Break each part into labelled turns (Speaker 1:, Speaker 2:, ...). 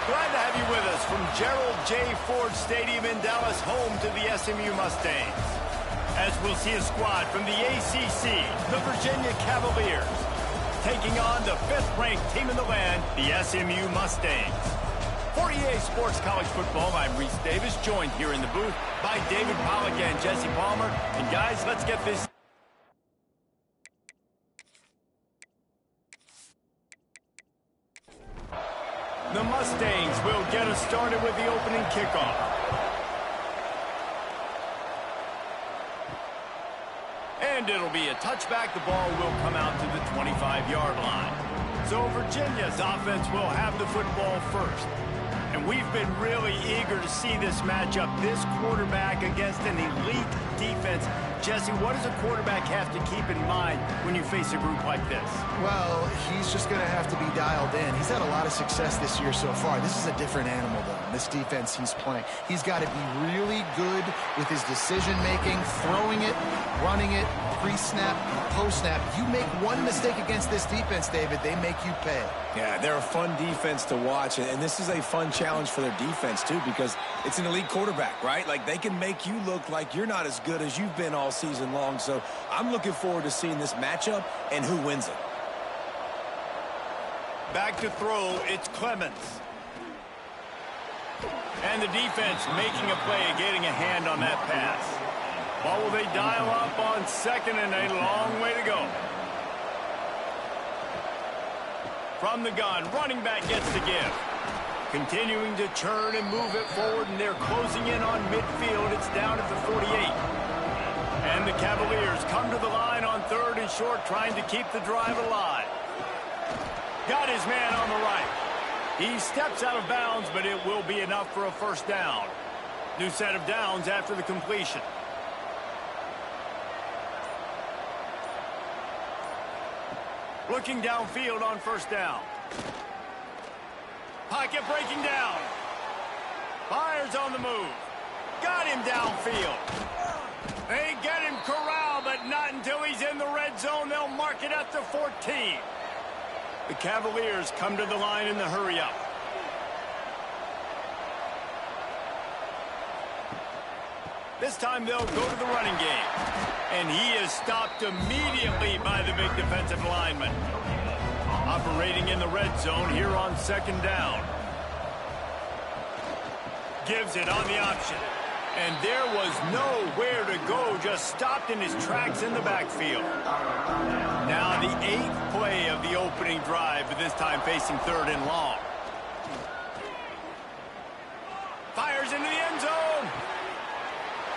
Speaker 1: Glad to have you with us from Gerald J. Ford Stadium in Dallas, home to the SMU Mustangs. As we'll see a squad from the ACC, the Virginia Cavaliers, taking on the 5th-ranked team in the land, the SMU Mustangs. For EA Sports College Football, I'm Reese Davis, joined here in the booth by David Pollack and Jesse Palmer. And guys, let's get this. The Mustangs will get us started with the opening kickoff. And it'll be a touchback. The ball will come out to the 25-yard line. So Virginia's offense will have the football first. And we've been really eager to see this matchup, this quarterback against an elite defense. Jesse, what does a quarterback have to keep in mind when you face a group like this?
Speaker 2: Well, he's just going to have to be dialed in. He's had a lot of success this year so far. This is a different animal, though, this defense he's playing. He's got to be really good with his decision-making, throwing it, running it, pre-snap, post-snap. You make one mistake against this defense, David, they make you pay.
Speaker 3: Yeah, they're a fun defense to watch, and this is a fun challenge for their defense, too, because it's an elite quarterback, right? Like, they can make you look like you're not as good as you've been all season long, so I'm looking forward to seeing this matchup and who wins it.
Speaker 1: Back to throw, it's Clemens. And the defense making a play, getting a hand on that pass. Well, will they dial up on second and a long way to go? From the gun, running back gets the give. Continuing to churn and move it forward, and they're closing in on midfield. It's down at the 48. And the Cavaliers come to the line on 3rd and short, trying to keep the drive alive. Got his man on the right. He steps out of bounds, but it will be enough for a first down. New set of downs after the completion. Looking downfield on first down. Pocket breaking down. Fires on the move. Got him downfield. They get him corralled, but not until he's in the red zone. They'll mark it at the 14. The Cavaliers come to the line in the hurry-up. This time they'll go to the running game. And he is stopped immediately by the big defensive lineman. Operating in the red zone here on 2nd down. Gives it on the option. And there was nowhere to go, just stopped in his tracks in the backfield. Now the 8th play of the opening drive, but this time facing 3rd and long. Fires into the end zone.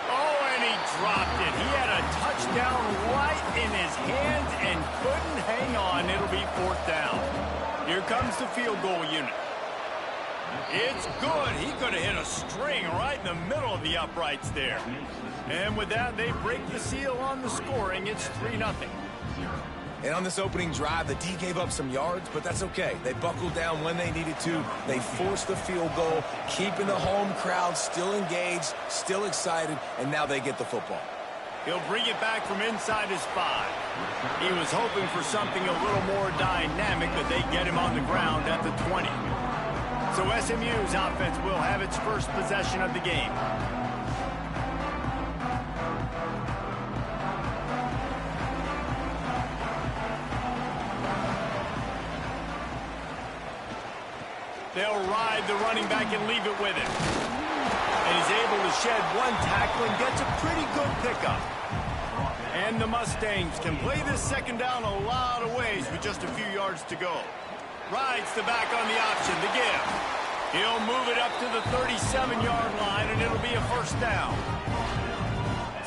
Speaker 1: Oh, and he dropped it. He had a touchdown right in his hands and couldn't hang on. It'll be 4th down. Here comes the field goal unit. It's good. He could have hit a string right in the middle of the uprights there. And with that, they break the seal on the scoring. It's 3-0.
Speaker 3: And on this opening drive, the D gave up some yards, but that's okay. They buckled down when they needed to. They forced the field goal, keeping the home crowd still engaged, still excited, and now they get the football.
Speaker 1: He'll bring it back from inside his 5. He was hoping for something a little more dynamic, but they get him on the ground at the 20. So SMU's offense will have its first possession of the game. They'll ride the running back and leave it with him. And he's able to shed one tackle and gets a pretty good pickup. And the Mustangs can play this 2nd down a lot of ways with just a few yards to go. Rides the back on the option, the give. He'll move it up to the 37-yard line, and it'll be a first down.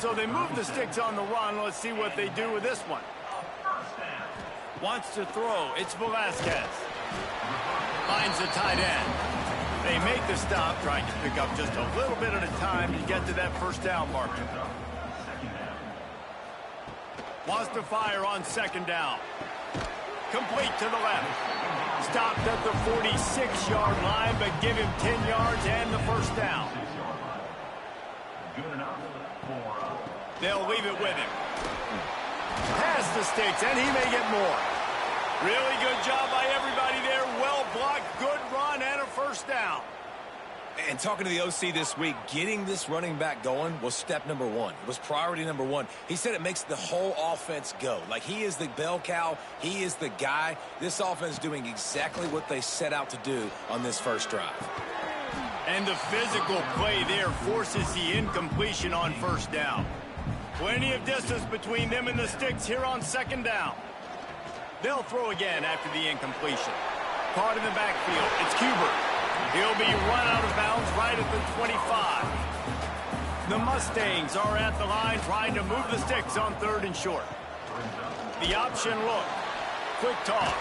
Speaker 1: So they move the sticks on the run. Let's see what they do with this one. Wants to throw. It's Velasquez. Finds the tight end. They make the stop, trying to pick up just a little bit at a time to get to that first down marker. Wants to fire on 2nd down. Complete to the left. Stopped at the 46-yard line, but give him 10 yards and the first down. They'll leave it with him. Past the sticks, and he may get more. Really good job by everybody there. Well blocked, good run, and a first down.
Speaker 3: And talking to the OC this week, getting this running back going was step number one. It was priority number one. He said it makes the whole offense go. Like, he is the bell cow. He is the guy. This offense is doing exactly what they set out to do on this first drive.
Speaker 1: And the physical play there forces the incompletion on first down. Plenty of distance between them and the sticks here on second down. They'll throw again after the incompletion. Caught in the backfield. It's Cuber. He'll be run out of bounds right at the 25. The Mustangs are at the line trying to move the sticks on third and short. The option look. Quick toss.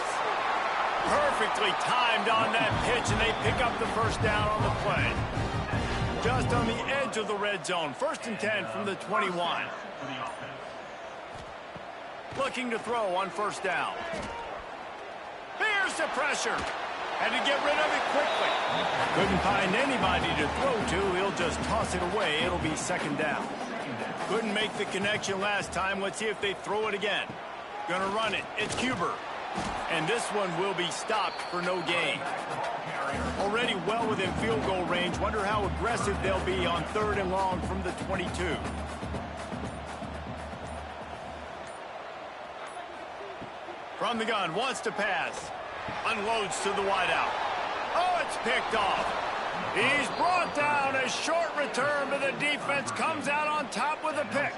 Speaker 1: Perfectly timed on that pitch, and they pick up the first down on the play. Just on the edge of the red zone. First and 10 from the 21. Looking to throw on first down. Here's the pressure. Had to get rid of it quickly. Couldn't find anybody to throw to. He'll just toss it away. It'll be second down. Couldn't make the connection last time. Let's see if they throw it again. Gonna run it. It's Cuber. And this one will be stopped for no gain. Already well within field goal range. Wonder how aggressive they'll be on third and long from the 22. From the gun, wants to pass. Unloads to the wideout. Oh, it's picked off. He's brought down. A short return, but the defense comes out on top with a pick.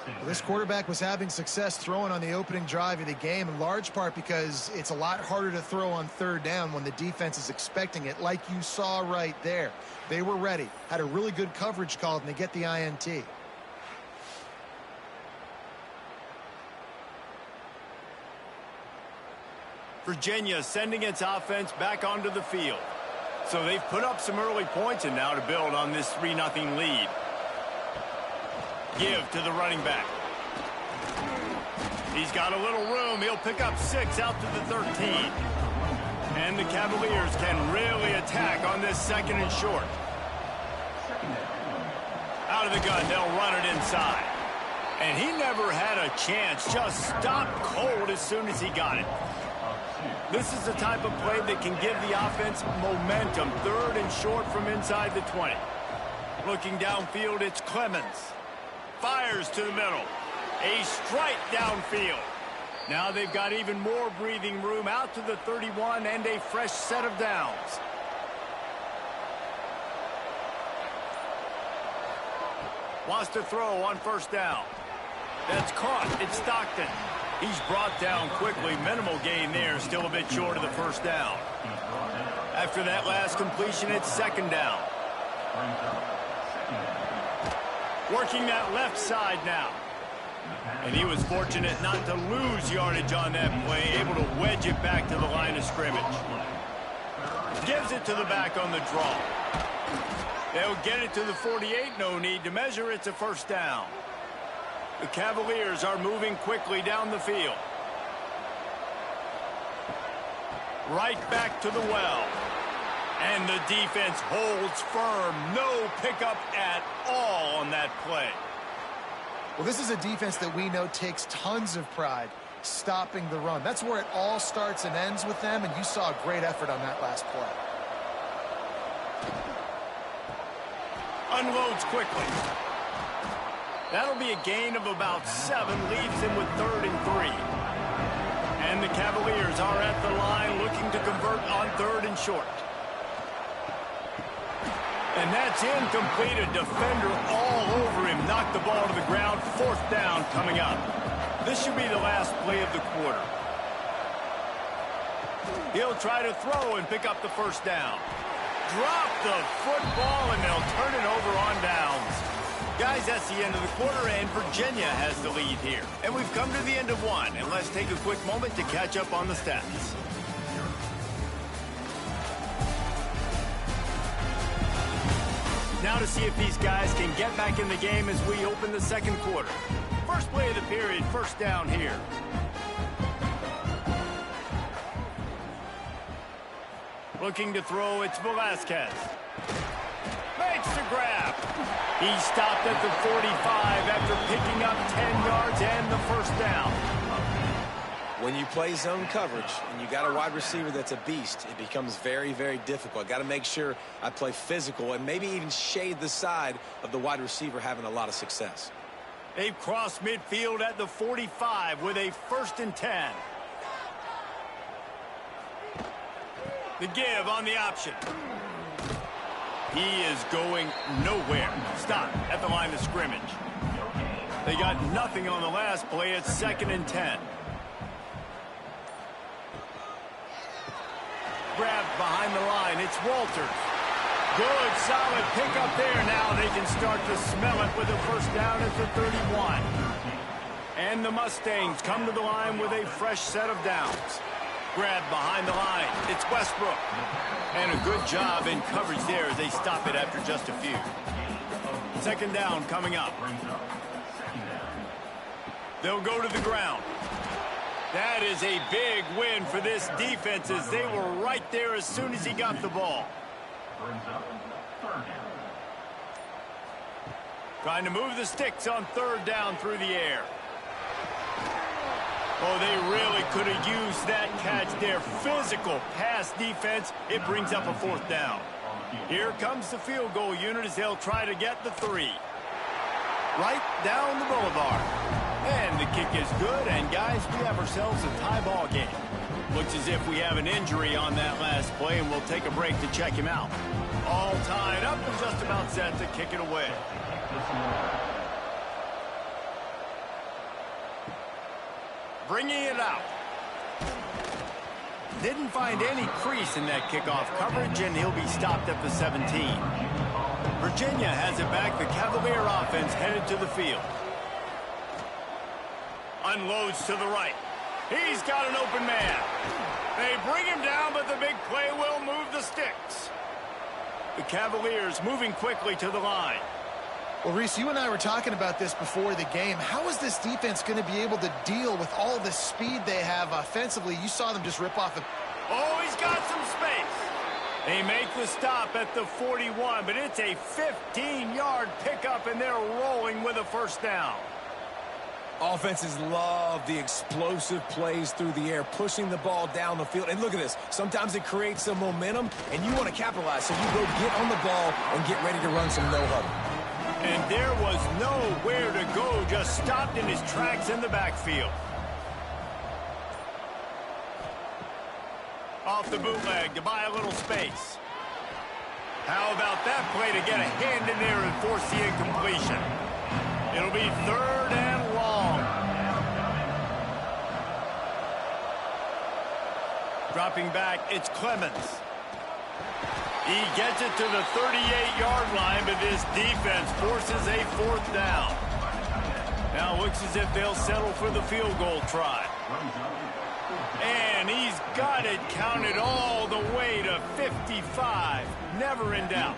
Speaker 2: Well, this quarterback was having success throwing on the opening drive of the game, in large part because it's a lot harder to throw on third down when the defense is expecting it, like you saw right there. They were ready, had a really good coverage call, and they get the INT.
Speaker 1: Virginia sending its offense back onto the field. So they've put up some early points, and now to build on this 3-0 lead. Give to the running back. He's got a little room. He'll pick up 6 out to the 13. And the Cavaliers can really attack on this second and short. Out of the gun, they'll run it inside. And he never had a chance. Just stopped cold as soon as he got it. This is the type of play that can give the offense momentum. Third and short from inside the 20. Looking downfield, it's Clemens. Fires to the middle. A strike downfield. Now they've got even more breathing room out to the 31 and a fresh set of downs. Wants to throw on first down. That's caught. It's Stockton. He's brought down quickly. Minimal gain there. Still a bit short of the first down. After that last completion, it's second down. Working that left side now. And he was fortunate not to lose yardage on that play. Able to wedge it back to the line of scrimmage. Gives it to the back on the draw. They'll get it to the 48. No need to measure. It's a first down. The Cavaliers are moving quickly down the field. Right back to the well. And the defense holds firm. No pickup at all on that play.
Speaker 2: Well, this is a defense that we know takes tons of pride stopping the run. That's where it all starts and ends with them, and you saw a great effort on that last play.
Speaker 1: Unloads quickly. That'll be a gain of about 7, leaves him with 3rd and 3. And the Cavaliers are at the line looking to convert on 3rd and short. And that's incomplete. A defender all over him. Knocked the ball to the ground. 4th down coming up. This should be the last play of the quarter. He'll try to throw and pick up the first down. Drop the football, and they'll turn it over on downs. Guys, that's the end of the quarter, and Virginia has the lead here. And we've come to the end of one, and let's take a quick moment to catch up on the stats. Now to see if these guys can get back in the game as we open the second quarter. First play of the period, first down here. Looking to throw, it's Velasquez. Makes the grab. He stopped at the 45 after picking up 10 yards and the first down.
Speaker 3: When you play zone coverage and you got a wide receiver that's a beast, it becomes very, very difficult. Got to make sure I play physical and maybe even shade the side of the wide receiver having a lot of success.
Speaker 1: They've crossed midfield at the 45 with a 1st and 10. The give on the option. He is going nowhere. Stop at the line of scrimmage. They got nothing on the last play. It's 2nd and 10. Grabbed behind the line. It's Walters. Good, solid pickup there. Now they can start to smell it with a 1st down at the 31. And the Mustangs come to the line with a fresh set of downs. Grabbed behind the line. It's Westbrook. And a good job in coverage there as they stop it after just a few. 2nd down coming up. They'll go to the ground. That is a big win for this defense as they were right there as soon as he got the ball. Trying to move the sticks on 3rd down through the air. Oh, they really could have used that catch there. Physical pass defense. It brings up a 4th down. Here comes the field goal unit as they'll try to get the 3. Right down the boulevard. And the kick is good, and guys, we have ourselves a tie ball game. Looks as if we have an injury on that last play, and we'll take a break to check him out. All tied up and just about set to kick it away. Bringing it out. Didn't find any crease in that kickoff coverage, and he'll be stopped at the 17. Virginia has it back. The Cavalier offense headed to the field. Unloads to the right. He's got an open man. They bring him down, but the big play will move the sticks. The Cavaliers moving quickly to the line.
Speaker 2: Well, Reese, you and I were talking about this before the game. How is this defense going to be able to deal with all the speed they have offensively? You saw them just rip off the...
Speaker 1: Oh, he's got some space. They make the stop at the 41, but it's a 15-yard pickup, and they're rolling with a 1st down.
Speaker 3: Offenses love the explosive plays through the air, pushing the ball down the field. And look at this. Sometimes it creates some momentum, and you want to capitalize. So you go get on the ball and get ready to run some no-huddle.
Speaker 1: And there was nowhere to go, just stopped in his tracks in the backfield. Off the bootleg to buy a little space. How about that play to get a hand in there and force the incompletion? It'll be 3rd and long. Dropping back, it's Clemens. He gets it to the 38-yard line, but this defense forces a 4th down. Now looks as if they'll settle for the field goal try. And he's got it counted all the way to 55. Never in doubt.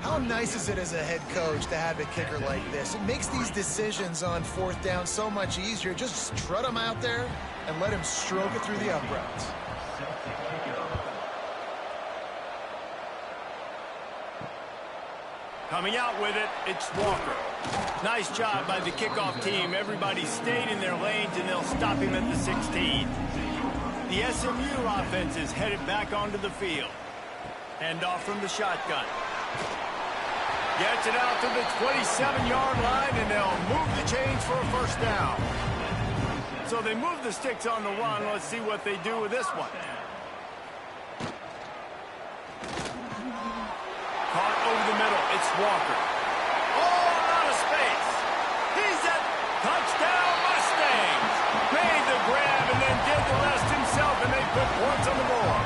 Speaker 2: How nice is it as a head coach to have a kicker like this? It makes these decisions on 4th down so much easier. Just strut him out there and let him stroke it through the uprights.
Speaker 1: Coming out with it, it's Walker. Nice job by the kickoff team. Everybody stayed in their lanes, and they'll stop him at the 16. The SMU offense is headed back onto the field. Handoff from the shotgun. Gets it out to the 27-yard line, and they'll move the chains for a 1st down. So they move the sticks on the run. Let's see what they do with this one. Caught over the middle. It's Walker. Oh, out of space. He's at touchdown Mustangs. Made the grab and then did the rest himself, and they put points on the board.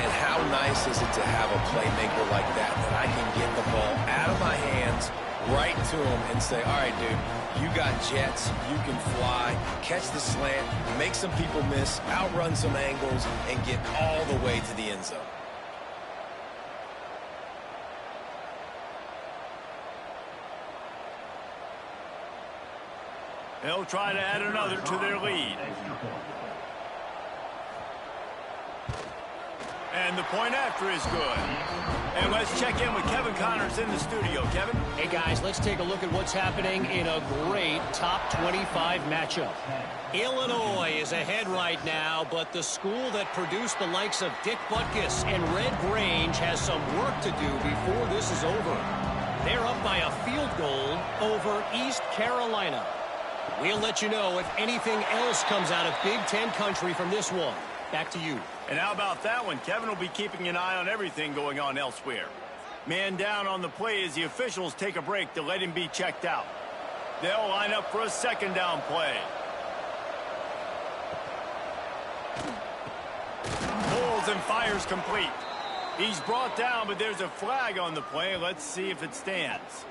Speaker 3: And how nice is it to have a playmaker like that I can get the ball out of my hands right to him and say, all right, dude, you got jets, you can fly, catch the slant, make some people miss, outrun some angles, and get all the way to the end zone.
Speaker 1: They'll try to add another to their lead. And the point after is good. And let's check in with Kevin Connors in the studio. Kevin?
Speaker 4: Hey, guys, let's take a look at what's happening in a great top 25 matchup. Illinois is ahead right now, but the school that produced the likes of Dick Butkus and Red Grange has some work to do before this is over. They're up by a field goal over East Carolina. We'll let you know if anything else comes out of Big Ten country from this one. Back to you.
Speaker 1: And how about that one? Kevin will be keeping an eye on everything going on elsewhere. Man down on the play as the officials take a break to let him be checked out. They'll line up for a second down play. Pulls and fires complete. He's brought down, but there's a flag on the play. Let's see if it stands.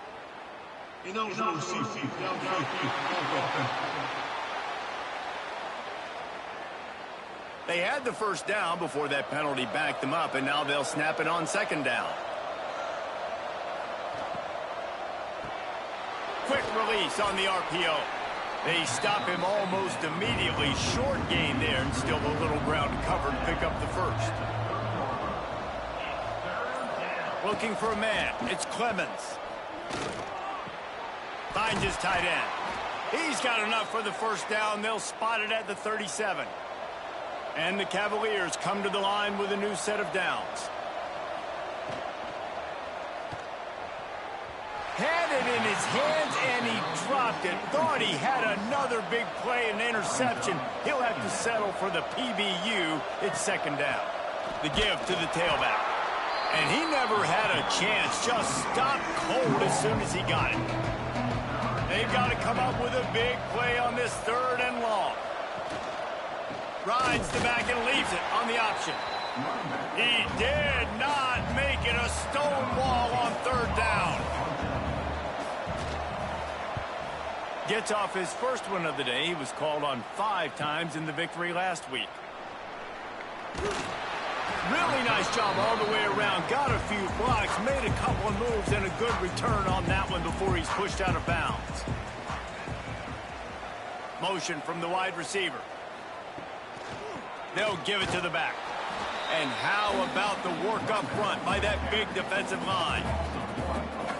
Speaker 1: They had the first down before that penalty backed them up, and now they'll snap it on second down. Quick release on the RPO. They stop him almost immediately. Short gain there, and still a little ground to cover to pick up the first. Looking for a man. It's Clemens. Finds his tight end. He's got enough for the first down. They'll spot it at the 37. And the Cavaliers come to the line with a new set of downs. Had it in his hands, and he dropped it. Thought he had another big play and interception. He'll have to settle for the PBU. It's second down. The give to the tailback. And he never had a chance. Just stopped cold as soon as he got it. They've got to come up with a big play on this third and long. Rides the back and leaves it on the option. He did not make it a stone wall on third down. Gets off his first one of the day. He was called on 5 times in the victory last week. Really nice job all the way around. Got a few blocks, made a couple of moves, and a good return on that one before he's pushed out of bounds. Motion from the wide receiver. They'll give it to the back. And how about the work up front by that big defensive line?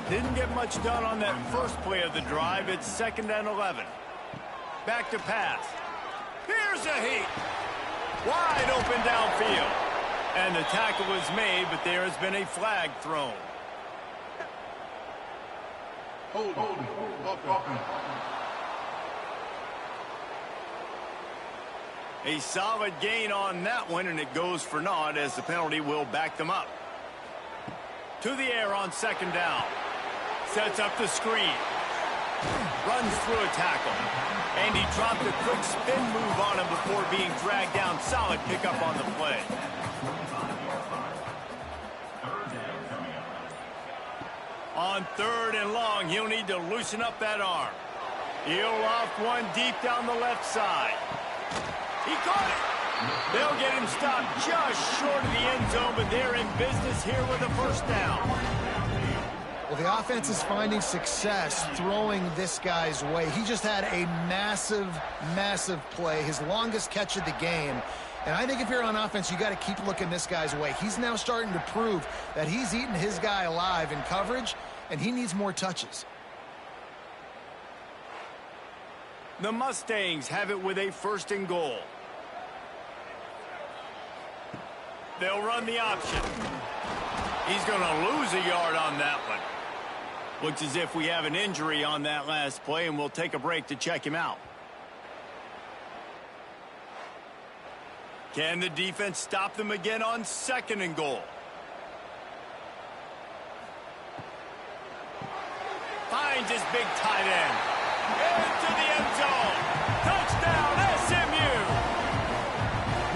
Speaker 1: Didn't get much done on that first play of the drive. It's second and 11. Back to pass. Here's a heat. Wide open downfield. And the tackle is made, but there has been a flag thrown. Hold. A solid gain on that one, and it goes for naught as the penalty will back them up. To the air on second down. Sets up the screen. Runs through a tackle. And he dropped a quick spin move on him before being dragged down. Solid pickup on the play. On third and long, he'll need to loosen up that arm. He'll loft one deep down the left side. He caught it. They'll get him stopped just short of the end zone, but they're in business here with a first down.
Speaker 2: Well, the offense is finding success throwing this guy's way. He just had a massive, massive play, his longest catch of the game. And I think if you're on offense, you got to keep looking this guy's way. He's now starting to prove that he's eating his guy alive in coverage, and he needs more touches.
Speaker 1: The Mustangs have it with a first and goal. They'll run the option. He's going to lose a yard on that one. Looks as if we have an injury on that last play, and we'll take a break to check him out. Can the defense stop them again on second and goal? Finds his big tight end. Into the end zone. Touchdown, SMU!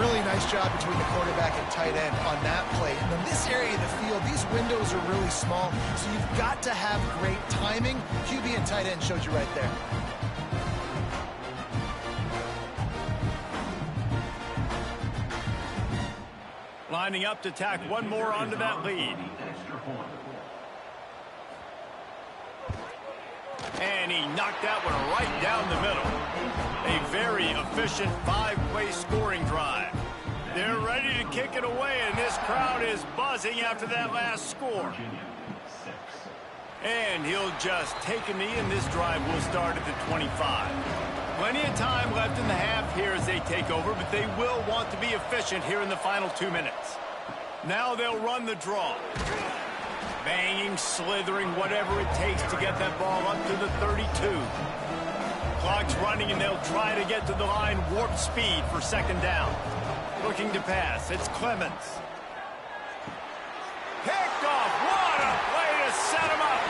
Speaker 2: Really nice job between the quarterback and tight end on that play. And in this area of the field, these windows are really small, so you've got to have great timing. QB and tight end showed you right there.
Speaker 1: Lining up to tack one more onto that lead. And he knocked that one right down the middle. A very efficient 5-play scoring drive. They're ready ready to kick it away, and this crowd is buzzing after that last score. And he'll just take a knee, and this drive will start at the 25. Plenty of time left in the half here as they take over, but they will want to be efficient here in the final 2 minutes. Now they'll run the draw. Banging, slithering, whatever it takes to get that ball up to the 32. Clock's running, and they'll try to get to the line warp speed for second down. Looking to pass. It's Clemens. Picked off. What a play to set him up.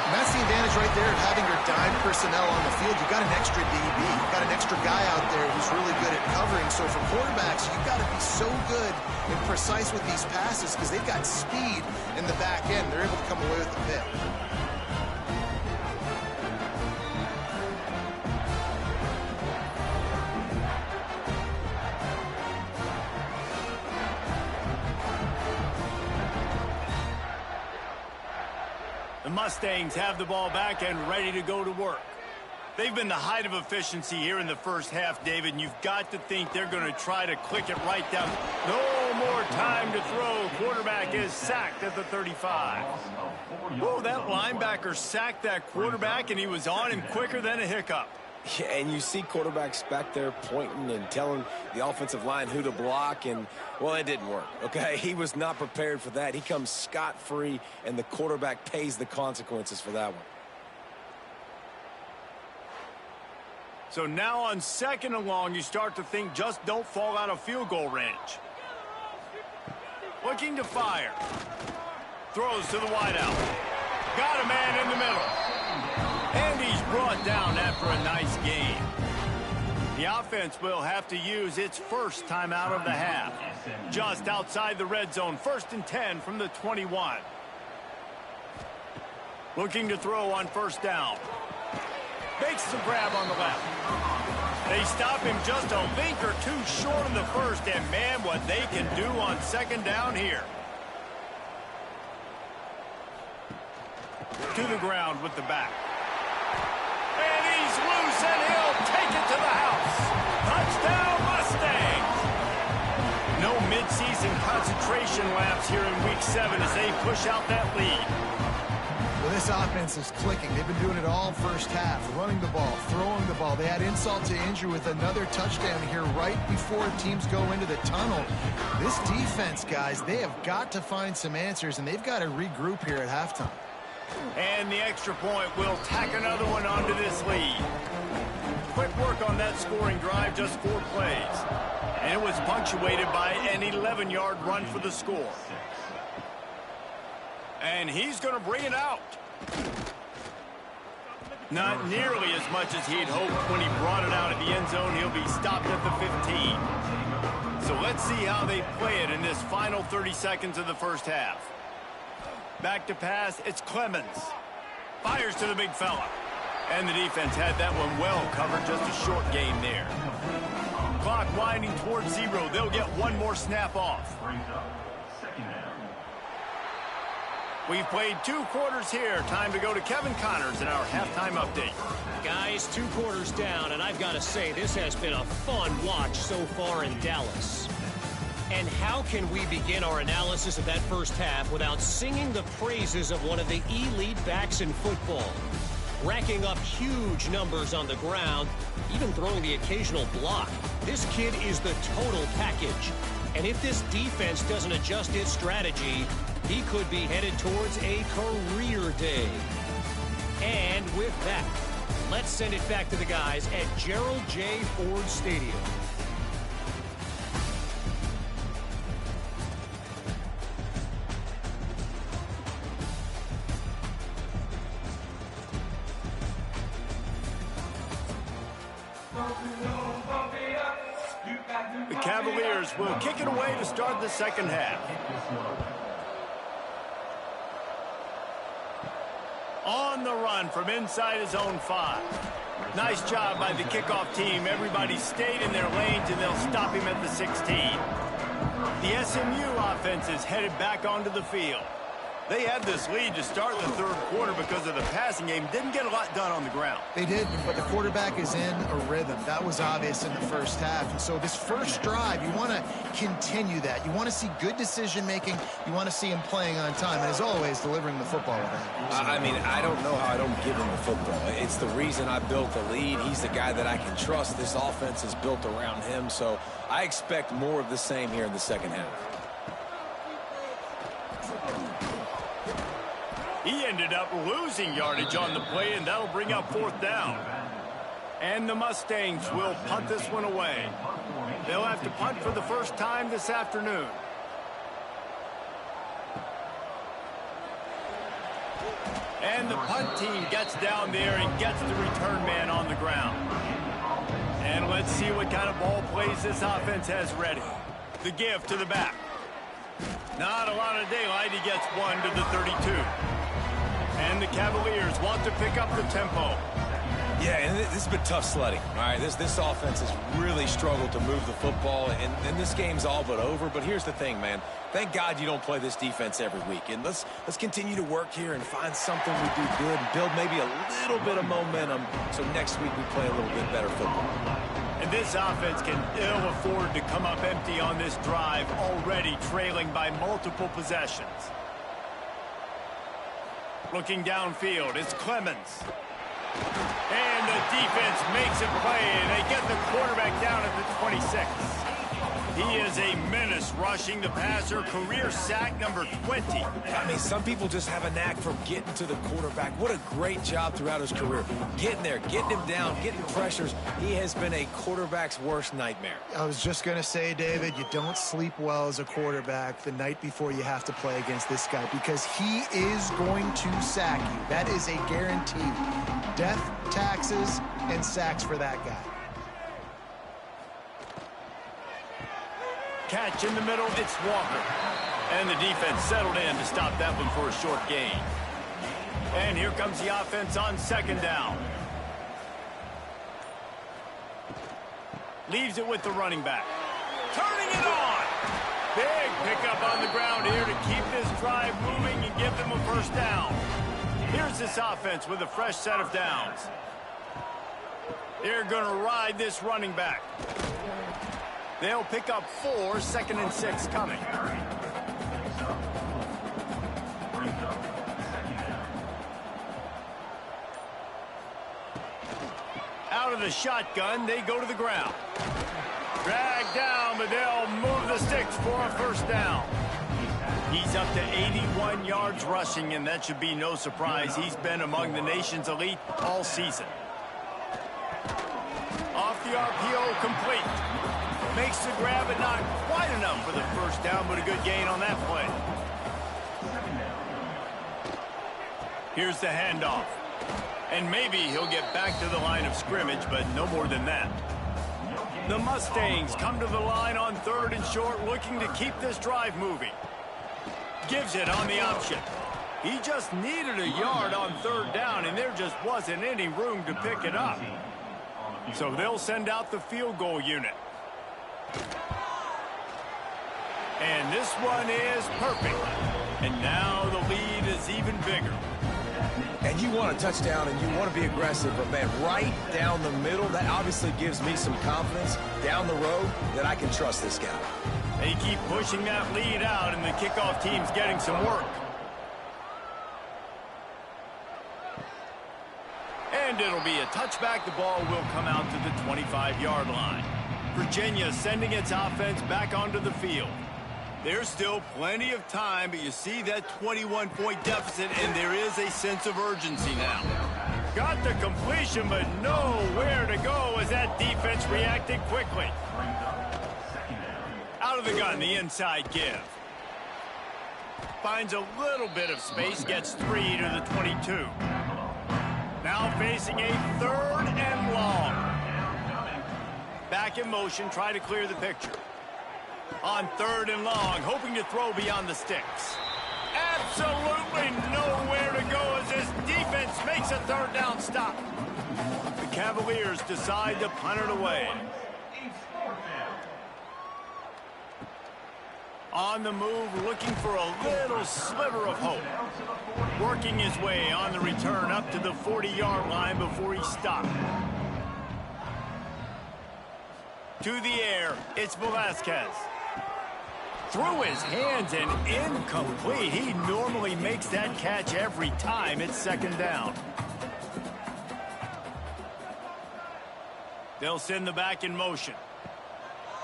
Speaker 2: And that's the advantage right there of having your dime personnel on the field. You've got an extra DB. You've got an extra guy out there who's really good at covering. So for quarterbacks, you've got to be so good and precise with these passes because they've got speed in the back end. They're able to come away with the pick.
Speaker 1: The Mustangs have the ball back and ready to go to work. They've been the height of efficiency here in the first half, David, and you've got to think they're going to try to click it right down. No more time to throw. Quarterback is sacked at the 35. Oh, that linebacker sacked that quarterback, and he was on him quicker than a hiccup.
Speaker 3: Yeah, and you see quarterbacks back there pointing and telling the offensive line who to block, and, well, it didn't work, okay? He was not prepared for that. He comes scot-free, and the quarterback pays the consequences for that one.
Speaker 1: So now on second and long, you start to think just don't fall out of field goal range. Looking to fire. Throws to the wideout. Got a man in the middle. And he's brought down after a nice gain. The offense will have to use its first timeout of the half. Just outside the red zone, 1st and 10 from the 21. Looking to throw on first down. Makes the grab on the left. They stop him just a link or two short of the first, and man, what they can do on second down here. To the ground with the back. And he's loose, and he'll take it to the house. Touchdown, Mustangs! No midseason concentration lapse here in Week 7 as they push out that lead.
Speaker 2: Well, this offense is clicking. They've been doing it all first half, running the ball, throwing the ball. They had insult to injury with another touchdown here right before teams go into the tunnel. This defense, guys, they have got to find some answers, and they've got to regroup here at halftime.
Speaker 1: And the extra point will tack another one onto this lead. Quick work on that scoring drive, just 4 plays. And it was punctuated by an 11-yard run for the score. And he's going to bring it out. Not nearly as much as he'd hoped when he brought it out at the end zone. He'll be stopped at the 15. So let's see how they play it in this final 30 seconds of the first half. Back to pass, it's Clemens. Fires to the big fella. And the defense had that one well covered, just a short gain there. Clock winding towards 0. They'll get one more snap off. We've played 2 quarters here. Time to go to Kevin Connors in our halftime update.
Speaker 4: Guys, 2 quarters down, and I've got to say, this has been a fun watch so far in Dallas. And how can we begin our analysis of that first half without singing the praises of one of the elite backs in football? Racking up huge numbers on the ground, even throwing the occasional block. This kid is the total package. And if this defense doesn't adjust its strategy, he could be headed towards a career day. And with that, let's send it back to the guys at Gerald J. Ford Stadium.
Speaker 1: The Cavaliers will kick it away to start the second half. On the run from inside his own 5. Nice job by the kickoff team. Everybody stayed in their lanes, and they'll stop him at the 16. The SMU offense is headed back onto the field. They had this lead to start the third quarter because of the passing game. Didn't get a lot done on the ground.
Speaker 2: They did, but the quarterback is in a rhythm. That was obvious in the first half. And so this first drive, you want to continue that. You want to see good decision-making. You want to see him playing on time. And as always, delivering the football with that.
Speaker 3: I mean, I don't know how I don't give him the football. It's the reason I built the lead. He's the guy that I can trust. This offense is built around him. So I expect more of the same here in the second half.
Speaker 1: He ended up losing yardage on the play, and that'll bring up fourth down. And the Mustangs will punt this one away. They'll have to punt for the first time this afternoon. And the punt team gets down there and gets the return man on the ground. And let's see what kind of ball plays this offense has ready. The give to the back. Not a lot of daylight. He gets one to the 32. And the Cavaliers want to pick up the tempo.
Speaker 3: Yeah, and this has been tough sledding. All right, this offense has really struggled to move the football, and this game's all but over. But here's the thing, man. Thank God you don't play this defense every week. And let's continue to work here and find something we do good and build maybe a little bit of momentum so next week we play a little bit better football.
Speaker 1: And this offense can ill afford to come up empty on this drive, already trailing by multiple possessions. Looking downfield, it's Clemens. And the defense makes a play, and they get the quarterback down at the 26. He is a menace rushing the passer, career sack number 20.
Speaker 3: I mean, some people just have a knack for getting to the quarterback. What a great job throughout his career. Getting there, getting him down, getting pressures. He has been a quarterback's worst nightmare.
Speaker 2: I was just going to say, David, you don't sleep well as a quarterback the night before you have to play against this guy because he is going to sack you. That is a guarantee. Death, taxes, and sacks for that guy.
Speaker 1: Catch in the middle, it's Walker. And the defense settled in to stop that one for a short gain. And here comes the offense on second down. Leaves it with the running back. Turning it on! Big pickup on the ground here to keep this drive moving and give them a first down. Here's this offense with a fresh set of downs. They're going to ride this running back. They'll pick up 4, 2nd and 6 coming. Out of the shotgun, they go to the ground. Dragged down, but they'll move the sticks for a first down. He's up to 81 yards rushing, and that should be no surprise. He's been among the nation's elite all season. Off the RPO, complete. Makes the grab, but not quite enough for the first down, but a good gain on that play. Here's the handoff. And maybe he'll get back to the line of scrimmage, but no more than that. The Mustangs come to the line on 3rd and short, looking to keep this drive moving. Gives it on the option. He just needed a yard on 3rd down, and there just wasn't any room to pick it up. So they'll send out the field goal unit. And this one is perfect. And now the lead is even bigger.
Speaker 3: And you want a touchdown and you want to be aggressive, but man, right down the middle, that obviously gives me some confidence down the road that I can trust this guy.
Speaker 1: They keep pushing that lead out, and the kickoff team's getting some work. And it'll be a touchback. The ball will come out to the 25-yard line. Virginia sending its offense back onto the field. There's still plenty of time, but you see that 21-point deficit, and there is a sense of urgency now. Got the completion, but nowhere to go as that defense reacted quickly. Out of the gun, the inside give. Finds a little bit of space, gets 3 to the 22. Now facing a 3rd and long. Back in motion, try to clear the picture. On 3rd and long, hoping to throw beyond the sticks. Absolutely nowhere to go as this defense makes a 3rd down stop. The Cavaliers decide to punt it away. On the move, looking for a little sliver of hope. Working his way on the return up to the 40-yard line before he stopped. To the air, it's Velasquez. Through his hands and incomplete. He normally makes that catch every time. It's second down. They'll send the back in motion.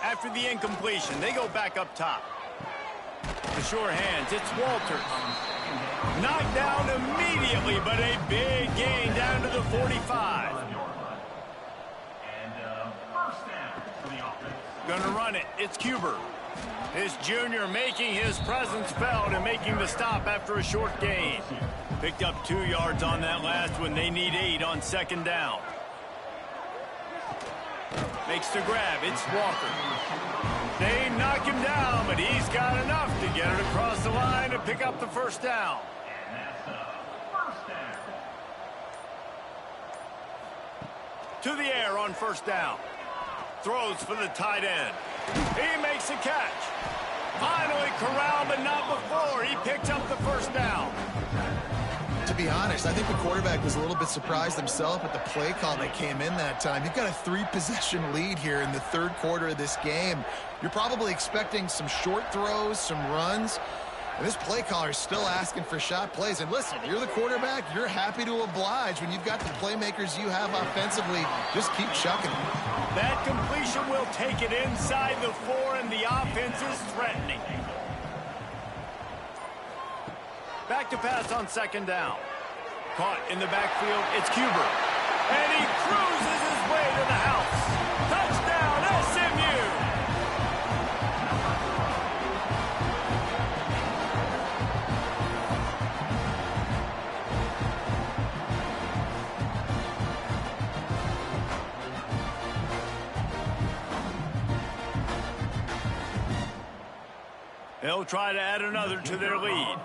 Speaker 1: After the incompletion, they go back up top. The sure hands, it's Walters. Knocked down immediately, but a big gain down to the 45. Gonna run it. It's Cuber. This junior making his presence felt and making the stop after a short gain. Picked up 2 yards on that last one. They need 8 on second down. Makes the grab. It's Walker. They knock him down, but he's got enough to get it across the line to pick up the first down. To the air on first down. Throws for the tight end. He makes a catch. Finally corralled, but not before. He picks up the first down.
Speaker 2: To be honest, I think the quarterback was a little bit surprised himself at the play call that came in that time. You've got a 3-possession lead here in the third quarter of this game. You're probably expecting some short throws, some runs. And this play caller is still asking for shot plays. And listen, you're the quarterback. You're happy to oblige when you've got the playmakers you have offensively. Just keep chucking them.
Speaker 1: That completion will take it inside the 4, and the offense is threatening. Back to pass on second down. Caught in the backfield, it's Cuber. And he cruises his way to the house. Touchdown, SMU! They'll try to add another to their lead.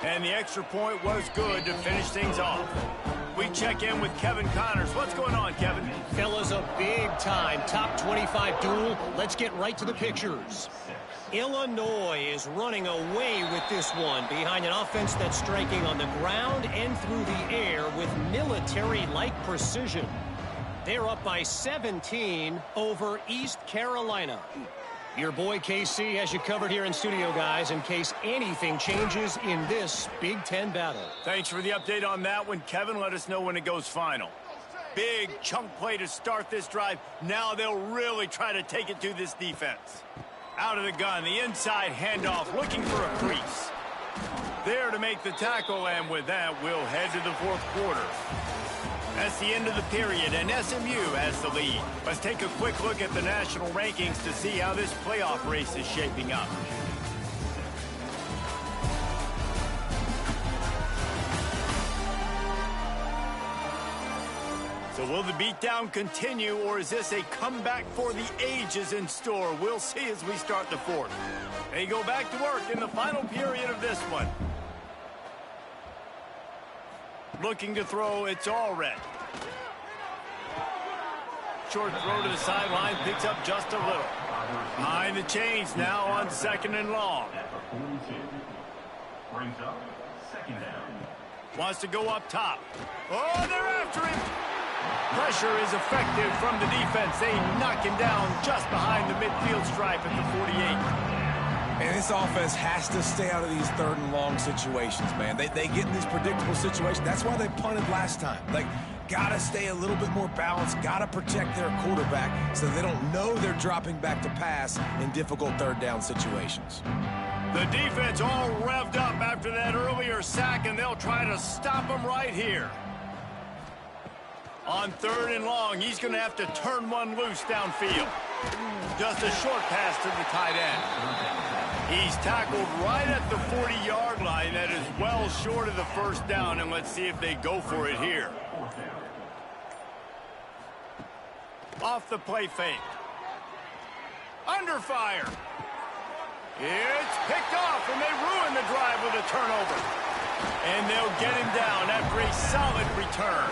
Speaker 1: And the extra point was good to finish things off. We check in with Kevin Connors. What's going on, Kevin?
Speaker 4: Fellas, a big-time top 25 duel. Let's get right to the pictures. Illinois is running away with this one behind an offense that's striking on the ground and through the air with military-like precision. They're up by 17 over East Carolina. Your boy KC has you covered here in studio, guys, in case anything changes in this Big Ten battle.
Speaker 1: Thanks for the update on that one, Kevin. Let us know when it goes final. Big chunk play to start this drive. Now they'll really try to take it to this defense. Out of the gun, the inside handoff, looking for a crease. There to make the tackle, and with that, we'll head to the fourth quarter. That's the end of the period, and SMU has the lead. Let's take a quick look at the national rankings to see how this playoff race is shaping up. So will the beatdown continue, or is this a comeback for the ages in store? We'll see as we start the fourth. They go back to work in the final period of this one. Looking to throw, it's Allred. Short throw to the sideline, picks up just a little. Behind the chains now on second and long. Wants to go up top. Oh, they're after him. Pressure is effective from the defense. They knock him down just behind the midfield stripe at the 48.
Speaker 3: And this offense has to stay out of these third and long situations, man. They get in these predictable situations. That's why they punted last time. Like, gotta stay a little bit more balanced, gotta protect their quarterback so they don't know they're dropping back to pass in difficult third down situations.
Speaker 1: The defense all revved up after that earlier sack, and they'll try to stop them right here. On third and long, he's going to have to turn one loose downfield. Just a short pass to the tight end. He's tackled right at the 40-yard line. That is well short of the first down, and let's see if they go for it here. Off the play fake. Under fire. It's picked off, and they ruin the drive with a turnover. And they'll get him down after a solid return.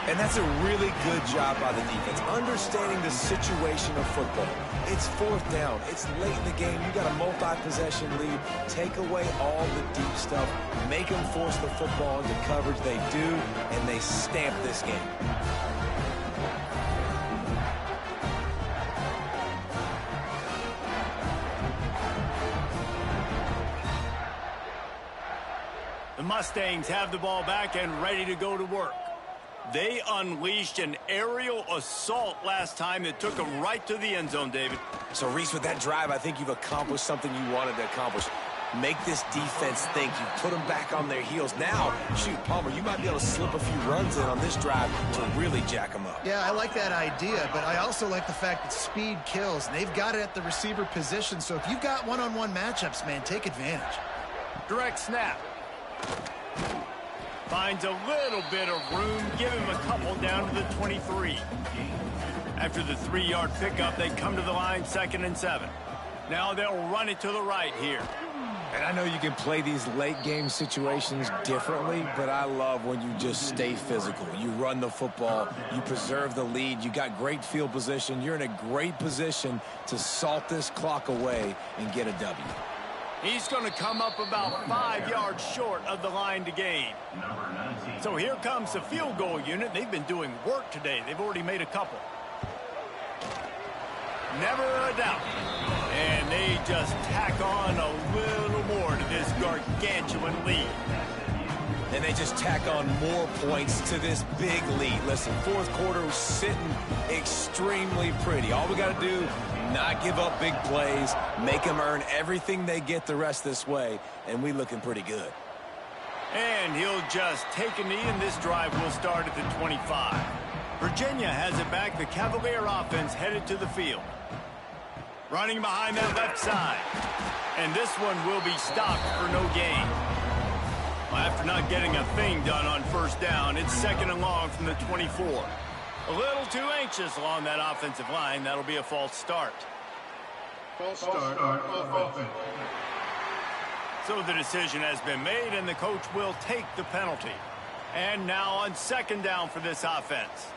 Speaker 3: And that's a really good job by the defense, understanding the situation of football. It's fourth down. It's late in the game. You got a multi-possession lead. Take away all the deep stuff. Make them force the football into coverage. They do, and they stamp this game.
Speaker 1: The Mustangs have the ball back and ready to go to work. They unleashed an aerial assault last time that took them right to the end zone, David.
Speaker 3: So, Reese, with that drive, I think you've accomplished something you wanted to accomplish. Make this defense think. You put them back on their heels. Now, shoot, Palmer, you might be able to slip a few runs in on this drive to really jack them up.
Speaker 2: Yeah, I like that idea, but I also like the fact that speed kills. And they've got it at the receiver position, so if you've got one-on-one matchups, man, take advantage.
Speaker 1: Direct snap. Finds a little bit of room. Give him a couple down to the 23. After the 3-yard pickup, they come to the line 2nd and 7. Now they'll run it to the right here.
Speaker 3: And I know you can play these late-game situations differently, but I love when you just stay physical. You run the football. You preserve the lead. You got great field position. You're in a great position to salt this clock away and get a W.
Speaker 1: He's going to come up about 5 yards short of the line to gain. So here comes the field goal unit. They've been doing work today. They've already made a couple. Never a doubt. And they just tack on a little more to this gargantuan lead.
Speaker 3: And they just tack on more points to this big lead. Listen, fourth quarter was sitting extremely pretty. All we got to do, not give up big plays, make them earn everything they get the rest this way, and we looking pretty good.
Speaker 1: And he'll just take a knee, and this drive will start at the 25. Virginia has it back. The Cavalier offense headed to the field. Running behind that left side. And this one will be stopped for no gain. After not getting a thing done on first down, it's 2nd and long from the 24. A little too anxious along that offensive line. That'll be a false start.
Speaker 5: False start offense.
Speaker 1: So the decision has been made, and the coach will take the penalty. And now on 2nd down for this offense.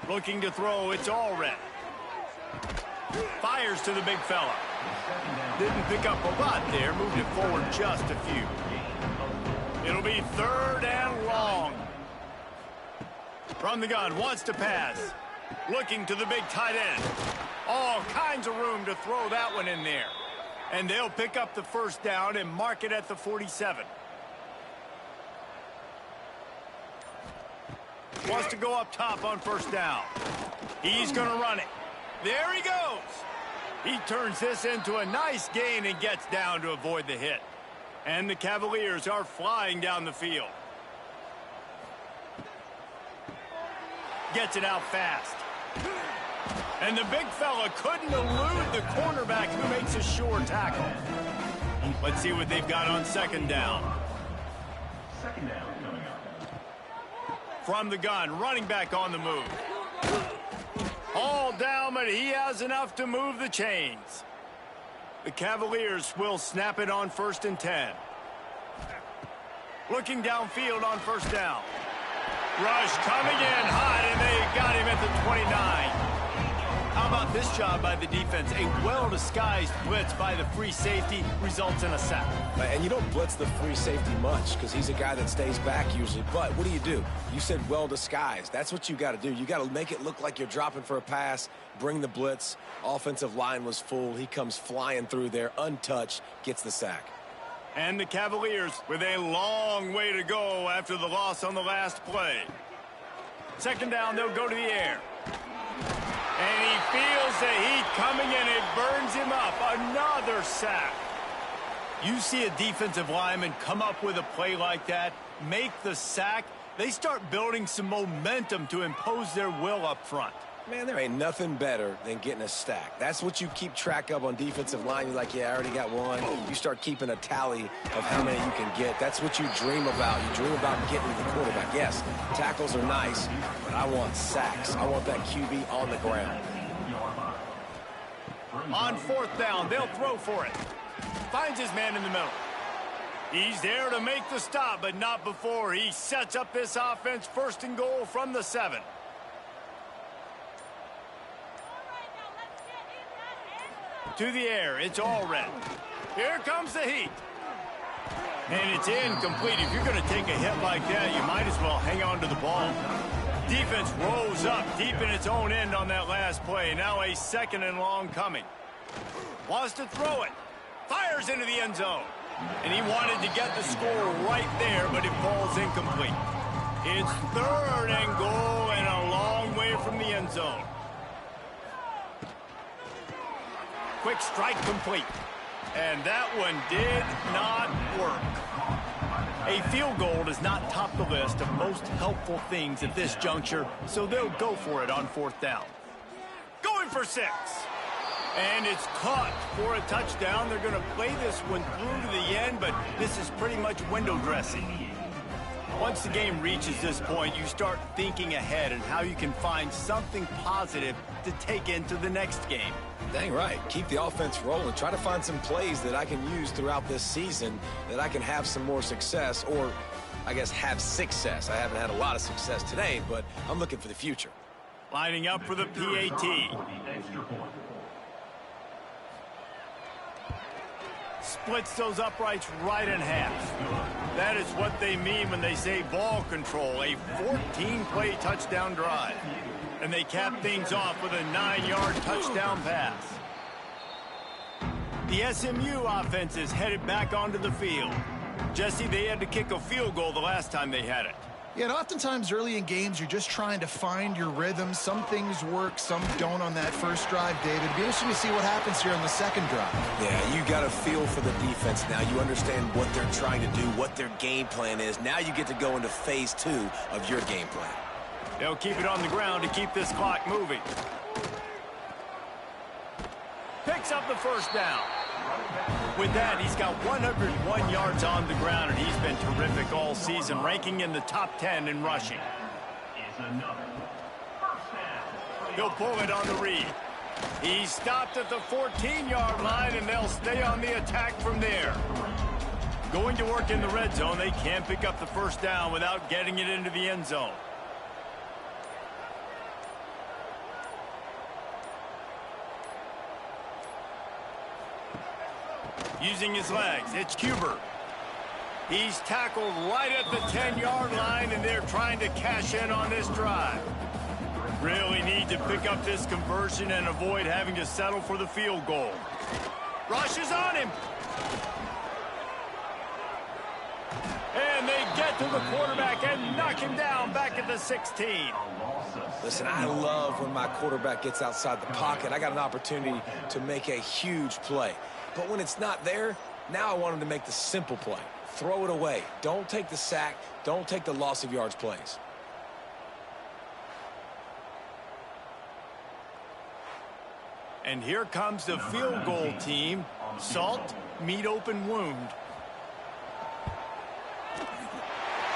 Speaker 1: Looking to throw, it's all red. Fires to the big fella. Didn't pick up a lot there, moved it forward just a few. It'll be 3rd and long. From the gun, wants to pass. Looking to the big tight end. All kinds of room to throw that one in there. And they'll pick up the first down and mark it at the 47. Wants to go up top on first down. He's going to run it. There he goes. He turns this into a nice gain and gets down to avoid the hit. And the Cavaliers are flying down the field. Gets it out fast. And the big fella couldn't elude the cornerback who makes a sure tackle. Let's see what they've got on 2nd down.
Speaker 5: 2nd down coming up.
Speaker 1: From the gun, running back on the move. All down, but he has enough to move the chains. The Cavaliers will snap it on 1st and 10. Looking downfield on first down. Rush coming in hot, and they got him at the 29. How about this job by the defense? A well-disguised blitz by the free safety results in a sack.
Speaker 3: And you don't blitz the free safety much because he's a guy that stays back usually. But what do? You said well-disguised. That's what you got to do. You got to make it look like you're dropping for a pass, bring the blitz. Offensive line was full. He comes flying through there, untouched, gets the sack.
Speaker 1: And the Cavaliers with a long way to go after the loss on the last play. 2nd down, they'll go to the air. And he feels the heat coming in. It burns him up. Another sack. You see a defensive lineman come up with a play like that, make the sack, they start building some momentum to impose their will up front.
Speaker 3: Man, there ain't nothing better than getting a stack. That's what you keep track of on defensive line. You're like, yeah, I already got one. You start keeping a tally of how many you can get. That's what you dream about. You dream about getting to the quarterback. Yes, tackles are nice, but I want sacks. I want that QB on the ground.
Speaker 1: On 4th down, they'll throw for it. Finds his man in the middle. He's there to make the stop, but not before he sets up this offense. 1st and goal from the 7. To the air, it's all red. Here comes the heat. And it's incomplete. If you're going to take a hit like that, you might as well hang on to the ball. Defense rose up deep in its own end on that last play. Now a 2nd and long coming. Wants to throw it. Fires into the end zone. And he wanted to get the score right there, but it falls incomplete. It's 3rd and goal and a long way from the end zone. Quick strike complete. And that one did not work. A field goal does not top the list of most helpful things at this juncture, so they'll go for it on 4th down. Going for 6. And it's caught for a touchdown. They're going to play this one through to the end, but this is pretty much window dressing. Once the game reaches this point, you start thinking ahead and how you can find something positive to take into the next game.
Speaker 3: Dang right. Keep the offense rolling. Try to find some plays that I can use throughout this season that I can have some more success, or I guess have success. I haven't had a lot of success today, but I'm looking for the future.
Speaker 1: Lining up for the PAT. Splits those uprights right in half. That is what they mean when they say ball control. A 14-play touchdown drive. And they cap things off with a 9-yard touchdown pass. The SMU offense is headed back onto the field. Jesse, they had to kick a field goal the last time they had it.
Speaker 2: Yeah, and oftentimes early in games, you're just trying to find your rhythm. Some things work, some don't on that first drive, David. It'll be interesting to see what happens here on the second drive.
Speaker 3: Yeah, you got a feel for the defense now. You understand what they're trying to do, what their game plan is. Now you get to go into phase 2 of your game plan.
Speaker 1: They'll keep it on the ground to keep this clock moving. Picks up the 1st down. With that, he's got 101 yards on the ground, and he's been terrific all season, ranking in the top 10 in rushing. He'll pull it on the read. He stopped at the 14-yard line, and they'll stay on the attack from there. Going to work in the red zone, they can't pick up the 1st down without getting it into the end zone. Using his legs, it's Cuber. He's tackled right at the 10-yard line, and they're trying to cash in on this drive. Really need to pick up this conversion and avoid having to settle for the field goal. Rushes on him. And they get to the quarterback and knock him down back at the 16.
Speaker 3: Listen, I love when my quarterback gets outside the pocket. I got an opportunity to make a huge play. But when it's not there, now I want him to make the simple play. Throw it away. Don't take the sack. Don't take the loss of yards plays.
Speaker 1: And here comes the field goal team. Salt, meet open wound.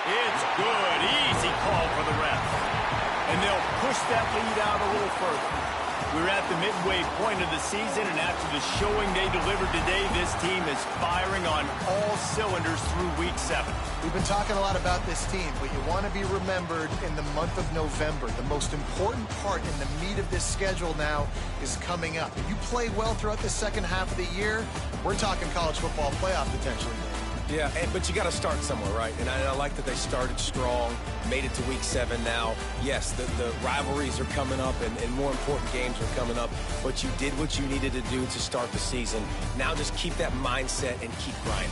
Speaker 1: It's good. Easy call for the ref. And they'll push that lead out a little further. We're at the midway point of the season, and after the showing they delivered today, this team is firing on all cylinders through week 7.
Speaker 2: We've been talking a lot about this team, but you want to be remembered in the month of November. The most important part in the meat of this schedule now is coming up. If you play well throughout the second half of the year, we're talking college football playoff potentially.
Speaker 3: Yeah, but you got to start somewhere, right? And I like that they started strong, made it to week 7 now. Yes, the rivalries are coming up, and more important games are coming up, but you did what you needed to do to start the season. Now just keep that mindset and keep grinding.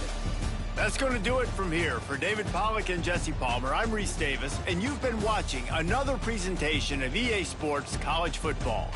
Speaker 1: That's going to do it from here. For David Pollack and Jesse Palmer, I'm Reese Davis, and you've been watching another presentation of EA Sports College Football.